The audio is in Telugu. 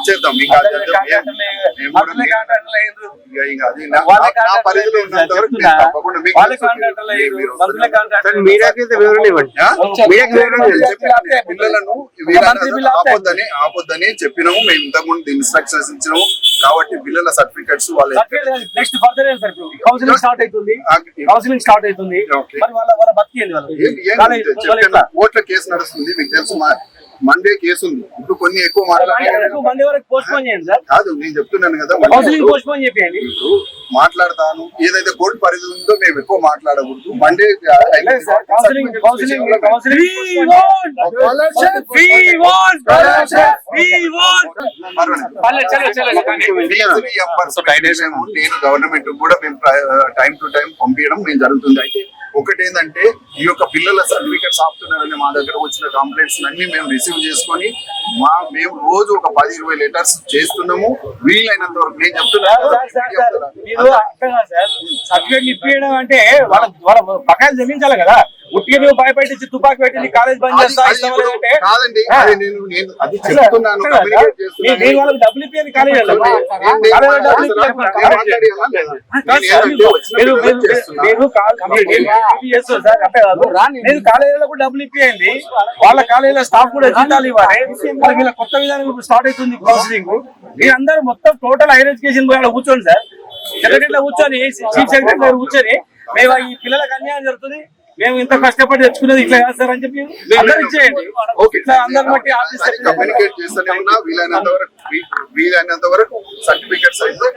చేద్దాం ఆపొద్దని చెప్పినాము మేము ఇంతకుముందు ఇన్స్ట్రక్షన్స్ ఇచ్చినాము కాబట్టి బిల్లుల సర్టిఫికెట్స్ వాళ్ళు నెక్స్ట్ ఫర్దర్ కౌన్సిలింగ్ స్టార్ట్ అవుతుంది కోర్టులో కేసు నడుస్తుంది మీకు తెలుసు మండే కేసు ఉంది ఇప్పుడు కొన్ని ఎక్కువ కాదు నేను చెప్తున్నాను కదా మాట్లాడతాను ఏదైతే కోర్టు పరిధి ఉందో మేము ఎక్కువ మాట్లాడకూడదు మండే నేను గవర్నమెంట్ కూడా మేము టైం టు టైం పంపించడం మేము జరుగుతుంది. అయితే ఒకటేంటంటే ఈ యొక్క పిల్లల సర్టిఫికెట్స్ ఆపుతున్నారని మా దగ్గర వచ్చిన కంప్లైంట్స్ అన్ని మేము రిసీవ్ చేసుకొని మేము రోజు ఒక 10-20 లెటర్స్ చేస్తున్నాము. వీలైనంత వరకు నేను చెప్తున్నాను సర్టిఫికేట్ ఇప్పించడం అంటే వాళ్ళ బకాయిలు చెల్లించాలి కదా. ఉట్టిగా నువ్వు భయపెట్టి తుపాకి పెట్టి కాలేజ్ బంద్ చేస్తా కాదండి అది చెప్తున్నాను. వాళ్ళకి డబ్బులు ఇప్పింది కాలేజ్ నేను కాలేజీలో కూడా డబ్బులు ఇప్పియండి. వాళ్ళ కాలేజీలో స్టాఫ్ కూడా జీతాలు ఇవ్వాలి. వీళ్ళ కొత్త విధానం స్టార్ట్ అవుతుంది కౌన్సిలింగ్. మీరందరూ మొత్తం టోటల్ హైయర్ ఎడ్యుకేషన్ కూర్చోండి సార్. సెక్రటరీలో కూర్చొని చీఫ్ సెక్రటరీ కూర్చొని మేము ఈ పిల్లలకు అన్యాయం జరుగుతుంది, మేము ఇంత కష్టపడి తెచ్చుకునేది ఇట్లా చేస్తారని చెప్పి అందరూ ఇచ్చేయండి. అందరిని బట్టి వీలైనంత వరకు సర్టిఫికెట్స్ అయితే